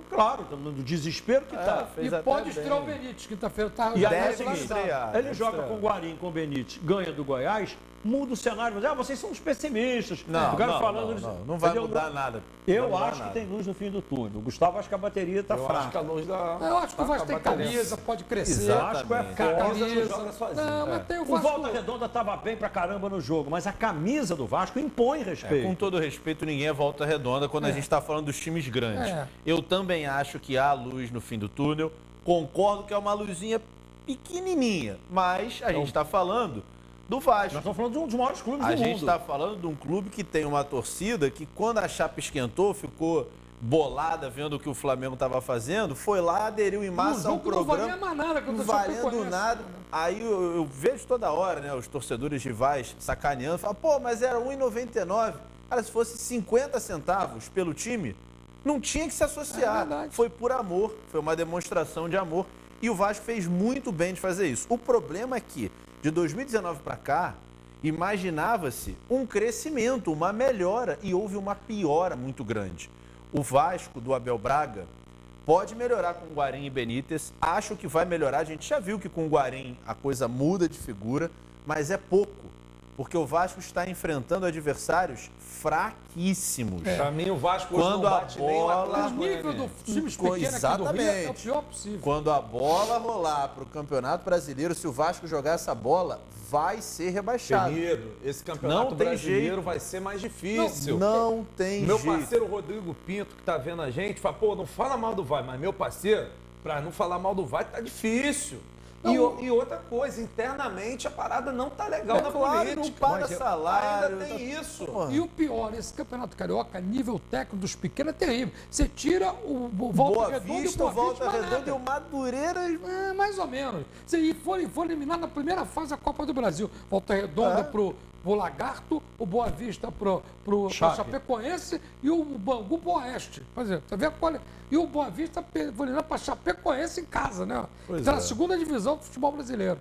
Claro, do desespero que tá. Fez E até pode bem. estrear o Benítez, quinta-feira. Tá, E aí é o Deve seguinte, estrear, ele deve joga estrear. com o Guarim, com o Benítez, ganha do Goiás, muda o cenário. Mas, vocês são os pessimistas. Não, o cara não, falando, não vai entendeu? mudar nada. Eu Não vai acho mudar que tem luz no fim do túnel. O Gustavo acha que a bateria está Eu acho que a fraca. luz da... Eu acho que o Vasco tem camisa, pode crescer. O Vasco é forte. Camisa não joga sozinho. Não, mas tem o O Vasco. Volta Redonda estava bem pra caramba no jogo, mas a camisa do Vasco impõe respeito. Com todo respeito, ninguém é volta redonda quando a gente está falando dos times grandes. É. Eu também acho que há luz no fim do túnel. Concordo que é uma luzinha pequenininha, mas a gente está falando do Vasco. Nós estamos falando de um dos maiores clubes A do gente mundo. está falando de um clube que tem uma torcida que, quando a chapa esquentou, ficou bolada vendo o que o Flamengo estava fazendo, foi lá, aderiu em massa ao jogo não programa. valia mais nada, Não contra o valendo Chapecoense. nada. Aí eu vejo toda hora, né, os torcedores rivais sacaneando, falam, pô, mas era R$ 1,99. Cara, se fosse 50 centavos pelo time, não tinha que se associar. É verdade. Foi por amor, foi uma demonstração de amor. E o Vasco fez muito bem de fazer isso. O problema é que, de 2019 para cá, imaginava-se um crescimento, uma melhora, e houve uma piora muito grande. O Vasco do Abel Braga pode melhorar com o Guarim e Benítez. Acho que vai melhorar. A gente já viu que com o Guarim a coisa muda de figura, mas é pouco. Porque o Vasco está enfrentando adversários fraquíssimos. Pra mim, o Vasco hoje Quando não a bate nem o bola- O Atlético nível Goianiense. dos times pequenos aqui do Rio é o pior possível. Quando a bola rolar para o Campeonato Brasileiro, se o Vasco jogar essa bola, vai ser rebaixado. Penido, esse campeonato Não tem brasileiro jeito. vai ser mais difícil. Não tem Meu jeito. parceiro Rodrigo Pinto, que tá vendo a gente, fala, pô, não fala mal do VAR, mas meu parceiro, pra não falar mal do VAR, tá difícil. E outra coisa, internamente a parada não tá legal na claro, política. não paga Mas salário, Ainda tem tá- isso. E o pior, esse campeonato carioca, nível técnico dos pequenos é terrível. Você tira o Volta Boa Redonda e o Vista, Boa Volta Vista, Redonda e o Madureira. mais ou menos. Se for eliminar na primeira fase da Copa do Brasil. Volta Redonda pro Lagarto, o Boa Vista pro Chapecoense e o Bangu pro Oeste. Por exemplo, você vê qual é? E o Boa Vista foi eliminar para Chapecoense em casa, né? Então, a segunda divisão do futebol brasileiro.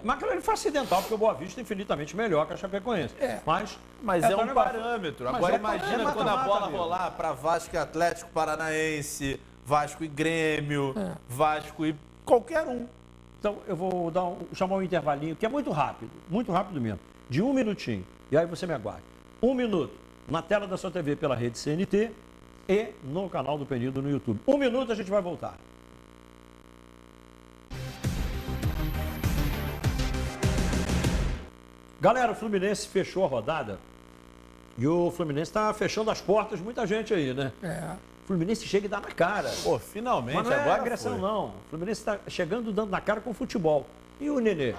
Mas aquilo ali foi acidental, porque o Boa Vista é infinitamente melhor que a Chapecoense. Mas é tá um negócio. parâmetro. Mas Agora é imagina mata-mata, quando a bola amigo. rolar para Vasco e Atlético Paranaense, Vasco e Grêmio, Vasco e qualquer um. Então, eu vou chamar um intervalinho, que é muito rápido mesmo, de 1 minutinho. E aí você me aguarde. 1 minuto na tela da sua TV pela rede CNT e no canal do Penido no YouTube. 1 minuto, a gente vai voltar. Galera, o Fluminense fechou a rodada e o Fluminense está fechando as portas, muita gente aí, né? O Fluminense chega e dá na cara. Pô, finalmente, Mas não é agora agressão, foi. não. O Fluminense está chegando dando na cara com o futebol. E o Nenê?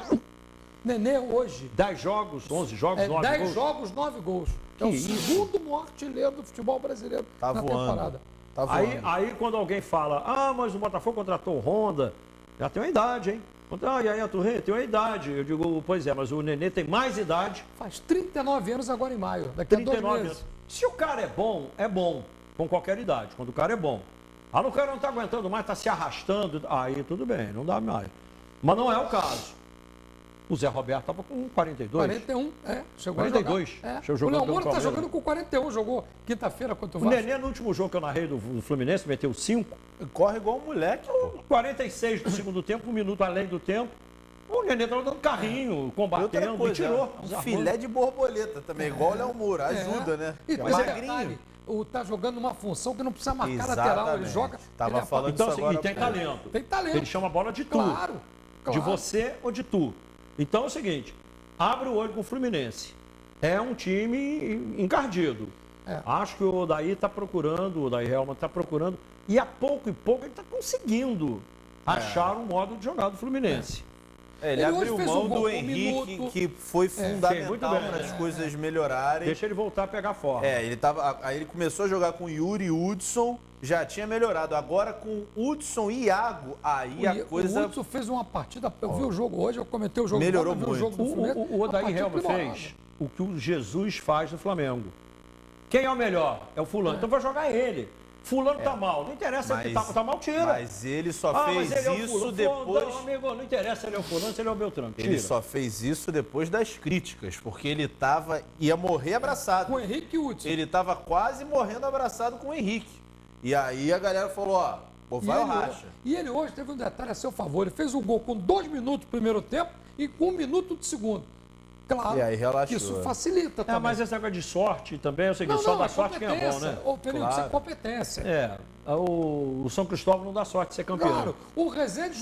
Nenê hoje, 10 jogos, 11 jogos, 9 10 gols. jogos, 9 gols. É o Que isso? segundo maior artilheiro do futebol brasileiro Tá na voando. temporada. Tá voando. Aí quando alguém fala, mas o Botafogo contratou o Honda, já tem uma idade, hein? E aí a Torre tem uma idade. Eu digo, pois é, mas o Nenê tem mais idade, Faz 39 anos agora em maio. Daqui a 39 2 anos. meses. Se o cara é bom, com qualquer idade, quando o cara é bom. O cara não está aguentando mais, está se arrastando, aí tudo bem, não dá mais. Mas não é o caso. O Zé Roberto estava com 42. 41, chegou 42. a jogar. Chegou O jogando Léo pelo Moura está Palmeiras. jogando com 41, jogou quinta-feira contra o O Vasco. Nenê, no último jogo que eu narrei do Fluminense, meteu 5. Corre igual um moleque. 46 do segundo tempo, 1 minuto além do tempo. O Nenê estava dando carrinho, E outra combatendo, e coisa, tirou. um filé de borboleta também, igual o Léo Moura. Ajuda, né? E É depois magrinho. tá jogando uma função que não precisa marcar Exatamente. lateral, ele joga. Tava ele falando Então, isso assim, agora. e tem talento. Tem talento. Ele chama a bola de tu. Claro. De você ou de tu. Então é o seguinte, abre o olho com o Fluminense. É um time encardido. Acho que o Odair está procurando, o Odair Helman está procurando, e a pouco e pouco ele está conseguindo achar um modo de jogar do Fluminense. Ele Ele abriu hoje fez mão um gol do com Henrique, minuto. que foi Fez muito fundamental bem. para as coisas melhorarem. Deixa ele voltar a pegar forma. Aí ele começou a jogar com Yuri e Hudson, já tinha melhorado. Agora com Hudson e Iago, aí a O coisa Hudson fez uma partida, eu vi o jogo hoje, eu comentei o jogo. Melhorou vi o muito. jogo do Fluminense, O uma Odair partida Helman primorosa. fez o que o Jesus faz no Flamengo. Quem é o melhor? É o fulano. Então vai jogar ele. fulano tá mal. Não interessa se ele tá mal, tira. Mas ele só fez mas ele isso é o fulano. depois... Não, amigo, não interessa se ele é o fulano, se ele é o Beltrano. Tira. Ele só fez isso depois das críticas, porque ele ia morrer abraçado. Com o Henrique Hudson. Ele tava quase morrendo abraçado com o Henrique. E aí a galera falou, ó, pô, vai o racha. E ele hoje teve um detalhe a seu favor. Ele fez um gol com 2 minutos do primeiro tempo e com 1 minuto do segundo. Claro, E aí relaxou. isso facilita também. Mas esse negócio de sorte também é o seguinte, só dá sorte quem é bom, né? Ô, Felipe, isso é Claro. competência. O São Cristóvão não dá sorte de ser campeão. Claro, o Rezende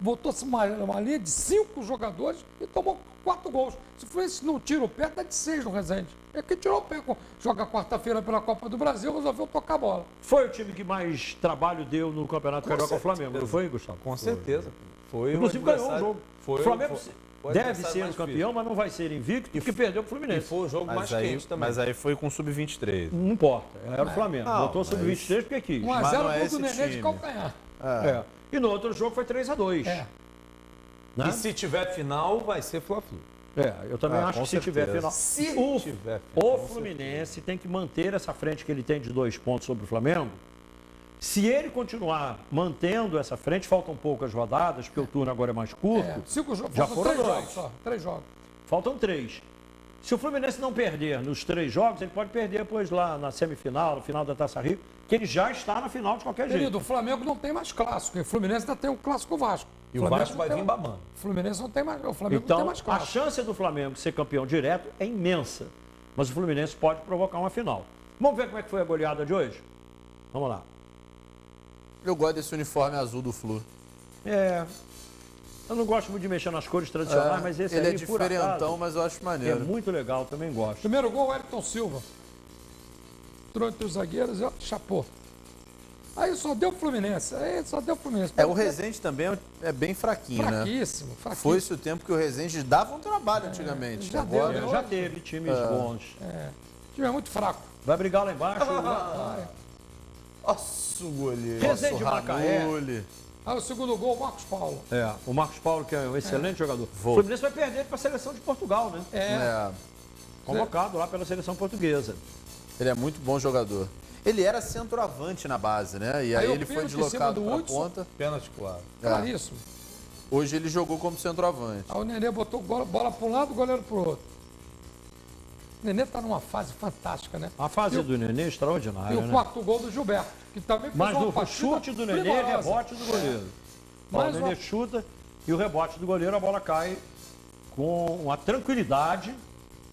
botou-se uma linha de 5 jogadores e tomou 4 gols. Se Fluminense não tira o pé, dá de 6 no Rezende. É que tirou o pé. Joga quarta-feira pela Copa do Brasil, resolveu tocar a bola. Foi o time que mais trabalho deu no Campeonato Carioca ao Flamengo, não foi, Gustavo? Com certeza. Foi Inclusive ganhou um jogo. Foi, o Flamengo foi deve adversário ser o mais campeão, mas não vai ser invicto, porque perdeu pro E Fluminense. foi o jogo mais quente também. Mas aí foi com sub-23. Não importa, era o Flamengo. Não, Botou sub-23 porque quis. 1 a Mas 0 não é contra esse o Nenê de time. calcanhar. É. E no outro jogo foi 3-2. É. Né? E se tiver final, vai ser Fla-Flu. Eu também acho com que se tiver certeza. final. Se o, tiver o final, Fluminense tem que manter essa frente que ele tem de 2 pontos sobre o Flamengo. Se ele continuar mantendo essa frente, faltam poucas rodadas, porque o turno agora é mais curto. 5 jogos. Já faltam foram 3 dois. jogos só. 3 jogos. Faltam 3. Se o Fluminense não perder nos 3 jogos, ele pode perder depois lá na semifinal, no final da Taça Rio, que ele já está na final de qualquer jeito. Querido, o Flamengo não tem mais clássico. E o Fluminense ainda tem o clássico Vasco. E o Flamengo Vasco não vai tem vir mais- babando. O Fluminense não tem mais. O Flamengo não tem Então, mais a clássico. chance do Flamengo ser campeão direto é imensa. Mas o Fluminense pode provocar uma final. Vamos ver como é que foi a goleada de hoje? Vamos lá. Eu gosto desse uniforme azul do Flu. Eu não gosto muito de mexer nas cores tradicionais, mas esse ele aí, é por diferentão, acaso, mas eu acho é maneiro. muito legal, também gosto. Primeiro gol, Wellington Silva. Entrou entre os zagueiros e ó, chapou. Aí só deu Fluminense. O Rezende também é bem fraquinho, né? Fraquíssimo. Foi-se o tempo que o Rezende dava um trabalho antigamente. já Agora, deu, né? Já teve times bons. O time é muito fraco. Vai brigar lá embaixo. Nossa, o goleiro. Rezende de Macaé. Ranulli. Aí o segundo gol, Marcos Paulo. O Marcos Paulo, que é um excelente jogador. O Fluminense vai perder para a seleção de Portugal, né? É, Convocado lá pela seleção portuguesa. ele é muito bom jogador. Ele era centroavante na base, né? E aí o ele foi pênalti em cima deslocado do para Hudson. ponta. Pênalti, claro. Claríssimo. Hoje ele jogou como centroavante. Aí o Nenê botou bola para um lado, o goleiro para o outro. O Nenê está numa fase fantástica, né? A fase do Nenê é E extraordinária, o né? quarto gol do Gilberto, que também fez Mas uma no partida chute do Nenê, primorosa. rebote do goleiro. O Mais Nenê uma- chuta e o rebote do goleiro, a bola cai com a tranquilidade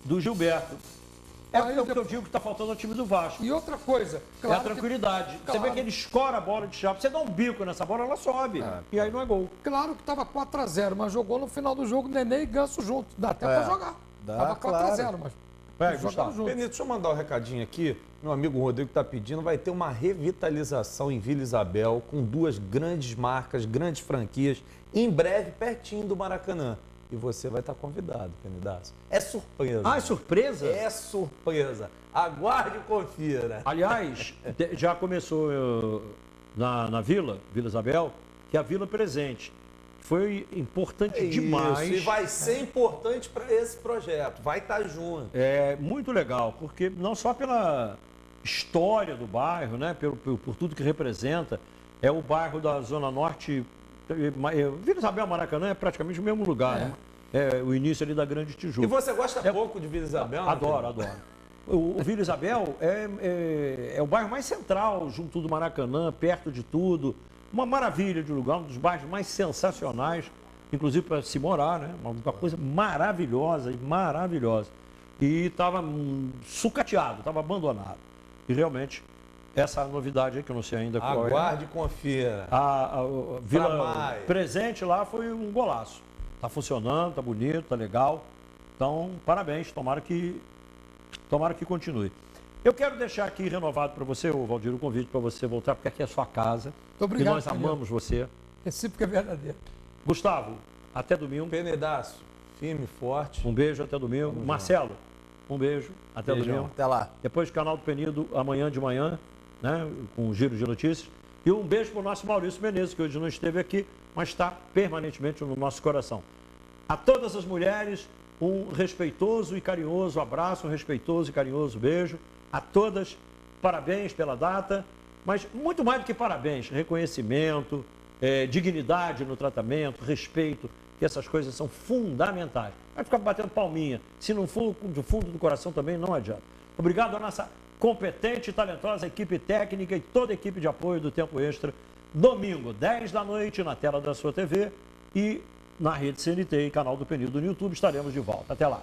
do Gilberto. É Aí o que eu digo que está faltando ao time do Vasco. E outra coisa, É a claro, tranquilidade. Você vê claro. que ele escora a bola de chapa. Você dá um bico nessa bola, ela sobe. E aí não é gol. claro que estava 4-0, mas jogou no final do jogo Nenê e Ganso junto. Dá até para jogar. dá, Estava 4-0, claro. mas Vai, jogaram Gustavo. junto. Benito, deixa eu mandar um recadinho aqui. Meu amigo Rodrigo está pedindo, vai ter uma revitalização em Vila Isabel com 2 grandes marcas, grandes franquias, em breve, pertinho do Maracanã. E você vai estar convidado, Penidaço. É surpresa. Ah, é surpresa? É surpresa. Aguarde e confira. Aliás, já começou na Vila Isabel, que é a Vila Presente. Foi importante demais. Isso, e vai ser importante para esse projeto. Vai estar junto. É muito legal, porque não só pela história do bairro, né, por tudo que representa, é o bairro da Zona Norte. Vila Isabel Maracanã é praticamente o mesmo lugar, né? É o início ali da Grande Tijuca. E você gosta pouco de Vila Isabel? né, Adoro, adoro. O Vila Isabel é o bairro mais central, junto do Maracanã, perto de tudo. Uma maravilha de lugar, um dos bairros mais sensacionais, inclusive para se morar, né? Uma coisa maravilhosa e maravilhosa. E estava sucateado, estava abandonado. E realmente, essa novidade aí, que eu não sei ainda qual é. Aguarde e confira. A Vila mais. Presente lá foi um golaço. Está funcionando, está bonito, está legal. Então, parabéns, tomara que continue. Eu quero deixar aqui renovado para você, Valdir, o convite para você voltar, porque aqui é a sua casa. Muito obrigado, e nós amamos você. Recíproca é verdadeira. Gustavo, até domingo. Penedaço, firme, forte. Um beijo, até domingo. Marcelo, um beijo, até Beijão. domingo. Até lá. Depois do canal do Penido, amanhã de manhã, né, com um giro de notícias. E um beijo para o nosso Maurício Menezes, que hoje não esteve aqui, mas está permanentemente no nosso coração. A todas as mulheres, um respeitoso e carinhoso abraço, um respeitoso e carinhoso beijo. A todas, parabéns pela data Mas muito mais do que parabéns, reconhecimento, dignidade no tratamento, respeito, que essas coisas são fundamentais. Vai ficar batendo palminha, se não for do fundo do coração também não adianta. Obrigado à nossa competente e talentosa equipe técnica e toda a equipe de apoio do Tempo Extra. Domingo, 10 da noite, na tela da sua TV e na rede CNT e canal do Penido no YouTube. Estaremos de volta. Até lá.